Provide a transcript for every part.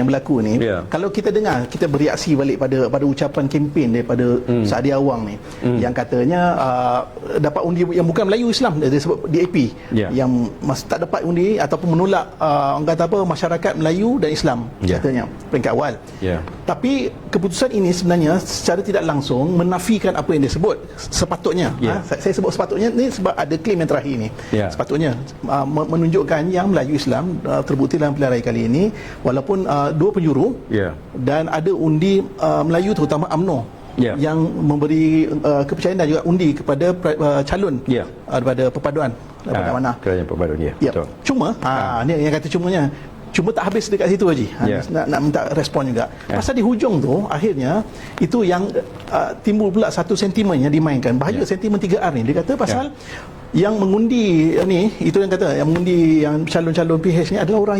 berlaku ni, kalau kita dengar, kita bereaksi balik pada ucapan kempen daripada Saadi Awang ni, yang katanya dapat undi yang bukan Melayu Islam, dia sebut DAP, yang tak dapat undi ataupun menolak orang kata apa, masyarakat Melayu dan Islam, katanya peringkat awal. Tapi keputusan ini sebenarnya secara tidak langsung menafikan apa yang dia sebut sepatutnya. Saya sebut sepatutnya ni sebab ada klaim yang terakhir ni. Sepatutnya menunjukkan yang Melayu Islam terbukti dalam pilihan raya kali ini, walaupun dua penjuru dan ada undi Melayu terutama UMNO yang memberi kepercayaan dan juga undi kepada calon daripada perpaduan daripada mana kerajaan perpaduan. Cuma ni yang kata cumanya, cuma tak habis dekat situ Haji. Nak minta respon juga. Pasal di hujung tu akhirnya itu yang timbul pula satu sentimen yang dimainkan. Bahaya sentimen 3R ni. Dia kata pasal yang mengundi ni, itu yang kata yang mengundi yang calon-calon PH ni adalah orang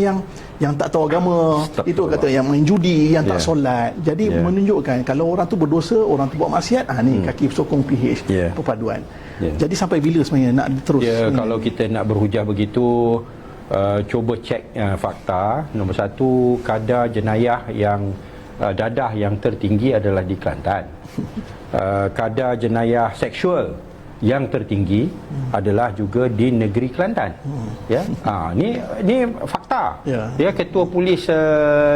yang tak tahu agama. Itu kata yang main judi, yang tak solat. Jadi menunjukkan kalau orang tu berdosa, orang tu buat maksiat, ni kaki sokong PH perpaduan. Jadi sampai bila sebenarnya nak terus kalau kita nak berhujah begitu, cuba cek fakta. Nombor satu, kadar jenayah yang dadah yang tertinggi adalah di Kelantan. Kadar jenayah seksual yang tertinggi adalah juga di negeri Kelantan. Ni fakta. Ketua Polis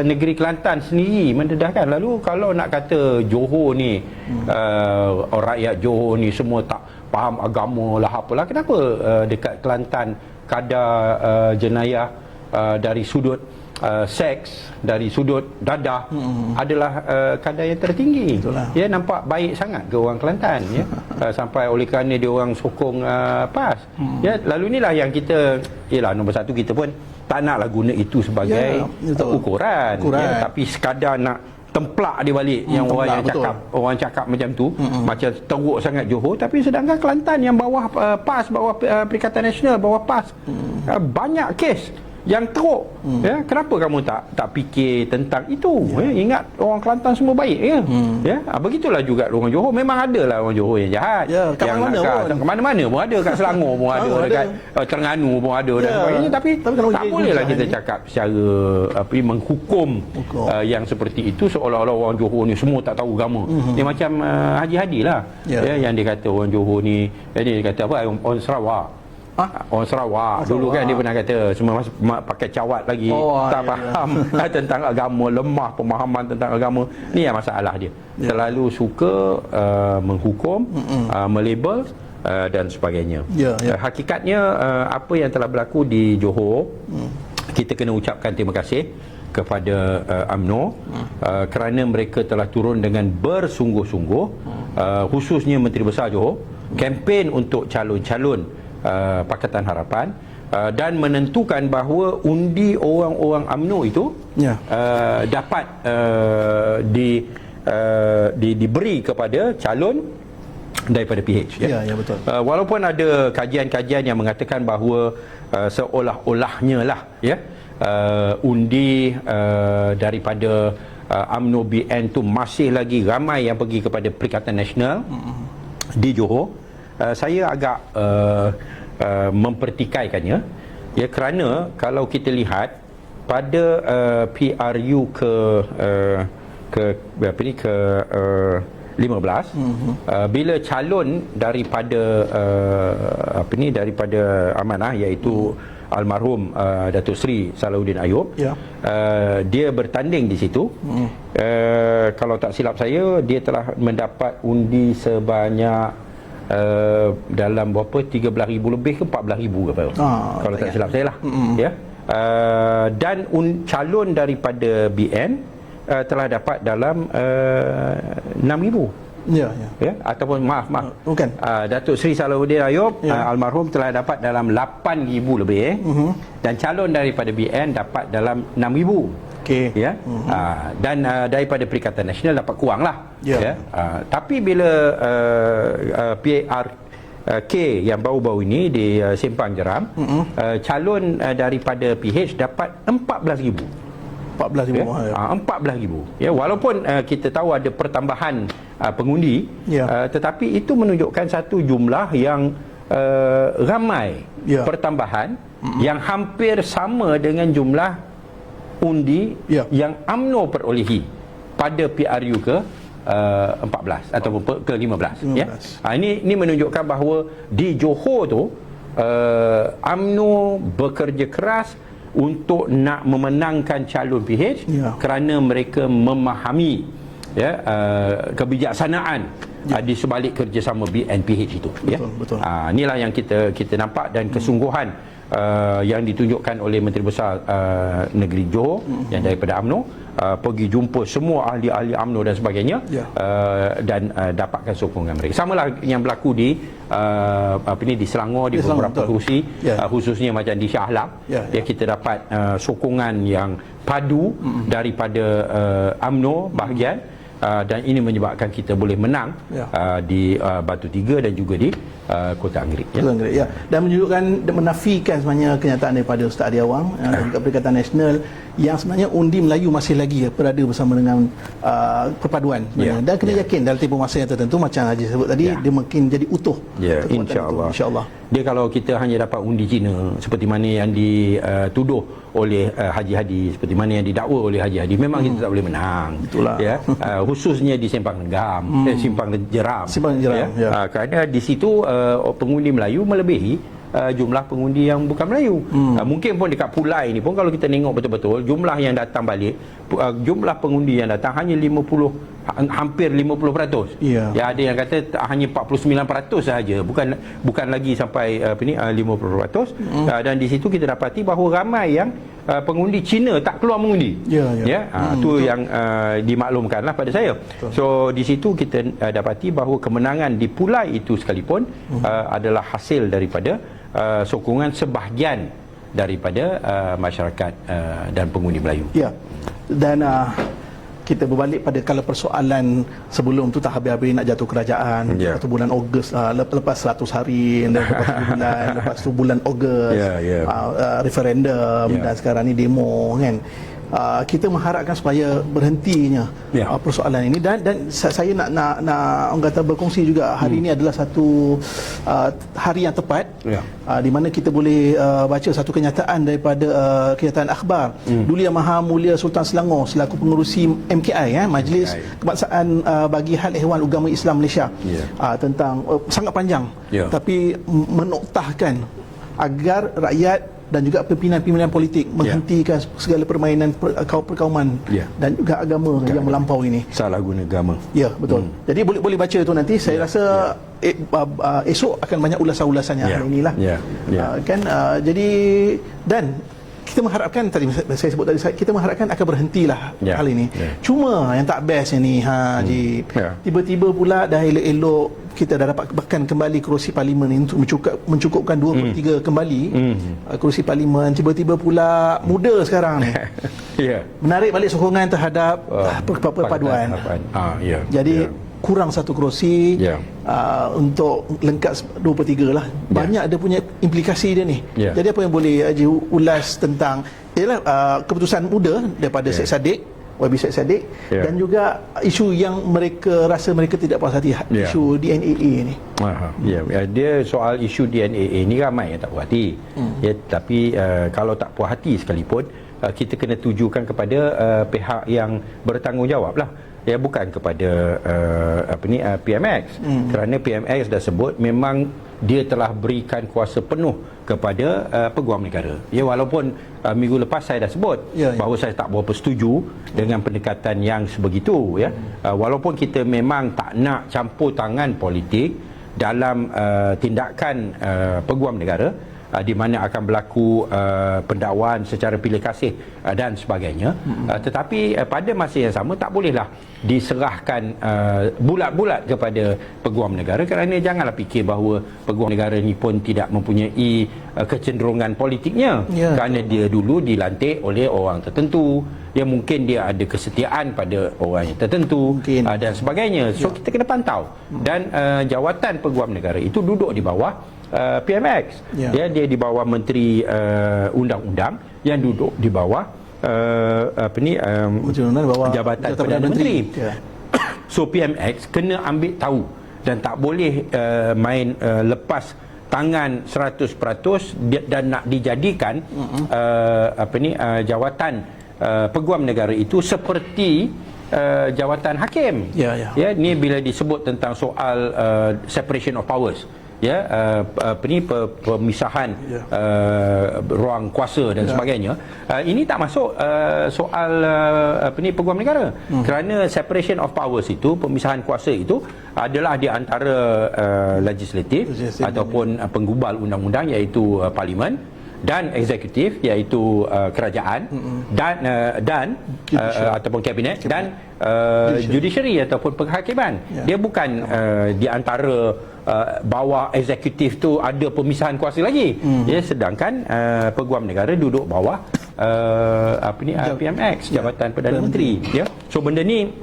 negeri Kelantan sendiri mendedahkan. Lalu kalau nak kata Johor ni rakyat Johor ni semua tak faham agama lah apalah, kenapa dekat Kelantan kadar jenayah dari sudut seks, dari sudut dadah adalah kadar yang tertinggi. Nampak baik sangat ke orang Kelantan, sampai oleh kerana dia orang sokong PAS. Lalu inilah yang kita, nombor satu, kita pun tak naklah guna itu sebagai ukuran. Tapi sekadar nak templak dia balik yang orang cakap macam tu, macam teruk sangat Johor, tapi sedangkan Kelantan yang bawah PAS, bawah Perikatan Nasional, bawah PAS, banyak kes yang teruk. Kenapa kamu tak fikir tentang itu? Ingat orang Kelantan semua baik begitulah juga orang Johor. Memang ada lah orang Johor yang jahat, yang ke mana-mana pun ada, kat Selangor pun ada, dekat Terengganu pun ada dan sebagainya. Tapi tak bolehlah kita cakap secara menghukum yang seperti itu seolah-olah orang Johor ni semua tak tahu agama. Dia macam Haji Hadi lah, yang dia kata orang Johor ni, dia kata apa, orang Sarawak. Orang Sarawak dulu kan dia pernah kata semua pakai cawat lagi, tak faham tentang agama, lemah pemahaman tentang agama. Ni yang masalah dia. Terlalu suka menghukum, melabel dan sebagainya. Hakikatnya apa yang telah berlaku di Johor, kita kena ucapkan terima kasih kepada UMNO kerana mereka telah turun dengan bersungguh-sungguh, khususnya Menteri Besar Johor, kempen untuk calon-calon Pakatan Harapan, dan menentukan bahawa undi orang-orang UMNO itu dapat diberi kepada calon daripada PH. Betul. Walaupun ada kajian-kajian yang mengatakan bahawa seolah-olahnya lah undi daripada UMNO BN tu masih lagi ramai yang pergi kepada Perikatan Nasional di Johor. Saya agak mempertikaikannya, kerana kalau kita lihat pada PRU ke 15, bila calon daripada daripada amanah, iaitu almarhum Datuk Seri Salahuddin Ayub, dia bertanding di situ. Kalau tak silap saya, dia telah mendapat undi sebanyak dalam berapa, 13,000 lebih ke 14,000 ke apa, kalau tak silap saya lah. Dan calon daripada BN telah dapat dalam 6,000. Ataupun maaf bukan, Datuk Seri Salahuddin Ayub almarhum telah dapat dalam 8,000 lebih, dan calon daripada BN dapat dalam 6,000. Dan daripada Perikatan Nasional dapat kurang lah. Tapi bila PRK yang baru-baru ini di Simpang Jeram, calon daripada PH dapat 14,000. 14,000. Walaupun kita tahu ada pertambahan pengundi, tetapi itu menunjukkan satu jumlah yang ramai, pertambahan yang hampir sama dengan jumlah undi yang UMNO perolehi pada PRU ke 14 ataupun ke 15 ya. Ini menunjukkan bahawa di Johor tu UMNO bekerja keras untuk nak memenangkan calon PH kerana mereka memahami kebijaksanaan di sebalik kerjasama BNPH itu. Betul. Inilah yang kita nampak, dan kesungguhan yang ditunjukkan oleh Menteri Besar Negeri Johor yang daripada UMNO pergi jumpa semua ahli-ahli UMNO dan sebagainya, dan dapatkan sokongan mereka. Samalah yang berlaku di di Selangor, di beberapa kerusi, khususnya macam di Shah Alam, kita dapat sokongan yang padu daripada UMNO bahagian, dan ini menyebabkan kita boleh menang di Batu Tiga dan juga di Kota Anggerik. Dan menunjukkan, menafikan sebenarnya kenyataan daripada Ustaz Adi Awang dan juga Perikatan Nasional yang sebenarnya undi Melayu masih lagi berada bersama dengan perpaduan dan kena yakin dalam tempoh masa yang tertentu, macam Haji sebut tadi, dia mungkin jadi utuh. InsyaAllah. Dia kalau kita hanya dapat undi Cina seperti mana yang dituduh oleh Haji Hadi, seperti mana yang didakwa oleh Haji Hadi, memang kita tak boleh menang. Khususnya di Simpang Nenggam, Simpang Jeram. Kerana di situ pengundi Melayu melebihi jumlah pengundi yang bukan Melayu. Mungkin pun dekat Pulai ni pun, kalau kita tengok betul-betul jumlah yang datang balik, jumlah pengundi yang datang hanya 50, hampir 50%. Ya, ada yang kata hanya 49% sahaja, bukan lagi sampai 50%. Dan di situ kita dapati bahawa ramai yang pengundi Cina tak keluar mengundi. Itu yang dimaklumkanlah pada saya. So di situ kita dapati bahawa kemenangan di Pulai itu sekalipun adalah hasil daripada sokongan sebahagian daripada masyarakat dan pengundi Melayu. Dan kita berbalik pada kalau persoalan sebelum tu tak habis-habis nak jatuh kerajaan, atau bulan Ogos, lepas 100 hari, dan lepas 7 bulan, lepas tu bulan Ogos, referendum, dan sekarang ni demo kan. Kita mengharapkan supaya berhentinya persoalan ini, dan saya nak orang kata berkongsi juga hari ini adalah satu hari yang tepat di mana kita boleh baca satu kenyataan daripada kenyataan akhbar Duli Yang Maha Mulia Sultan Selangor selaku pengerusi MKI, Majlis Kebangsaan bagi Hal Ehwal Agama Islam Malaysia, tentang sangat panjang, tapi menoktahkan agar rakyat dan juga pimpinan-pimpinan politik menghentikan segala permainan perkauman dan juga agama yang melampau ini. Salah guna agama. Ya, betul. Jadi boleh baca itu nanti. Saya rasa esok akan banyak ulasan-ulasannya hari inilah. Jadi, dan kita mengharapkan, tadi saya sebut tadi, kita mengharapkan akan berhentilah hal ini. Cuma yang tak best ni Haji, tiba-tiba pula dah elok-elok kita dah dapat bahkan kembali kerusi parlimen ini untuk mencukupkan 2/3 kembali kerusi parlimen, tiba-tiba pula muda sekarang ni menarik balik sokongan terhadap perpaduan. Jadi kurang satu kerusi untuk lengkap 2/3 lah. Banyak dia punya implikasi dia ni. Jadi apa yang boleh Haji ulas tentang keputusan muda daripada Syed Saddiq, YB Syed Saddiq, dan juga isu yang mereka rasa mereka tidak puas hati, isu DNAA ni. Dia soal isu DNAA ni ramai yang tak puas hati. Tapi kalau tak puas hati sekalipun, kita kena tujukan kepada pihak yang bertanggungjawab lah. Bukan kepada PMX, kerana PMX dah sebut memang dia telah berikan kuasa penuh kepada Peguam Negara. Walaupun minggu lepas saya dah sebut bahawa saya tak berapa setuju dengan pendekatan yang sebegitu. Walaupun kita memang tak nak campur tangan politik dalam tindakan Peguam Negara, di mana akan berlaku pendakwaan secara pilih kasih dan sebagainya, tetapi pada masa yang sama tak bolehlah diserahkan bulat-bulat kepada Peguam Negara, kerana janganlah fikir bahawa Peguam Negara ni pun tidak mempunyai kecenderungan politiknya, kerana dia dulu dilantik oleh orang tertentu, mungkin dia ada kesetiaan pada orang yang tertentu dan sebagainya. So kita kena pantau, dan jawatan Peguam Negara itu duduk di bawah PMX. Dia di bawah Menteri Undang-Undang yang duduk di bawah Jabatan Perdana Menteri. So PMX kena ambil tahu dan tak boleh main lepas tangan 100% dan nak dijadikan jawatan peguam negara itu seperti jawatan hakim. Ya, ni bila disebut tentang soal separation of powers, ya, pemisahan ruang kuasa dan sebagainya, ini tak masuk soal peguam negara, kerana separation of powers itu, pemisahan kuasa itu adalah di antara legislatif ataupun penggubal undang-undang, iaitu parlimen, dan eksekutif, iaitu kerajaan, dan ataupun kabinet, dan judiciary ataupun penghakiman. Dia bukan di antara bawah eksekutif tu ada pemisahan kuasa lagi. Ya, sedangkan peguam negara duduk bawah PMX, Jabatan Perdana Menteri. Ya. So benda ni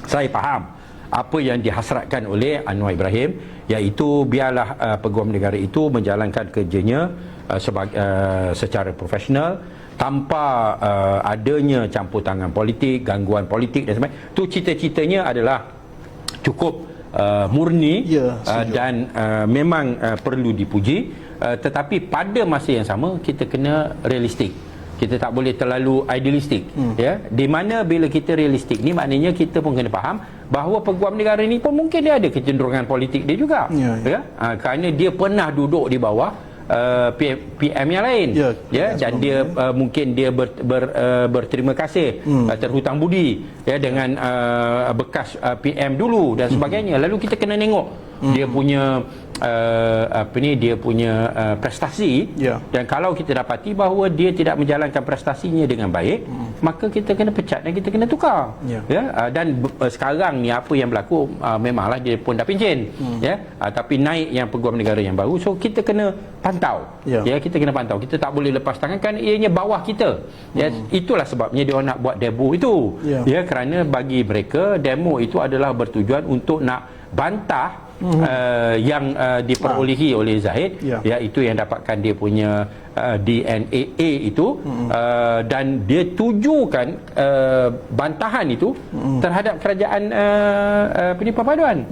saya faham apa yang dihasratkan oleh Anwar Ibrahim, iaitu biarlah peguam negara itu menjalankan kerjanya secara profesional, tanpa adanya campur tangan politik, gangguan politik dan sebagainya. Tu cita-citanya adalah cukup murni, dan memang perlu dipuji, tetapi pada masa yang sama kita kena realistik. Kita tak boleh terlalu idealistik. Ya, di mana bila kita realistik ni, maknanya kita pun kena faham bahawa peguam negara ni pun mungkin dia ada kecenderungan politik dia juga. Kerana dia pernah duduk di bawah PM yang lain, dan dia mungkin dia berterima kasih, terhutang budi, ya, dengan bekas PM dulu dan sebagainya. Lalu kita kena tengok dia punya dia punya prestasi, dan kalau kita dapati bahawa dia tidak menjalankan prestasinya dengan baik, maka kita kena pecat dan kita kena tukar. Dan sekarang ni apa yang berlaku, memanglah dia pun dah pencen, tapi naik yang peguam negara yang baru, so kita kena pantau. Kita kena pantau, kita tak boleh lepas tangan, kan ianya bawah kita. Itulah sebabnya dia nak buat demo itu. Kerana bagi mereka demo itu adalah bertujuan untuk nak bantah yang diperolehi oleh Zahid, iaitu yang dapatkan dia punya DNA itu, dan dia tujukan bantahan itu terhadap kerajaan perpaduan.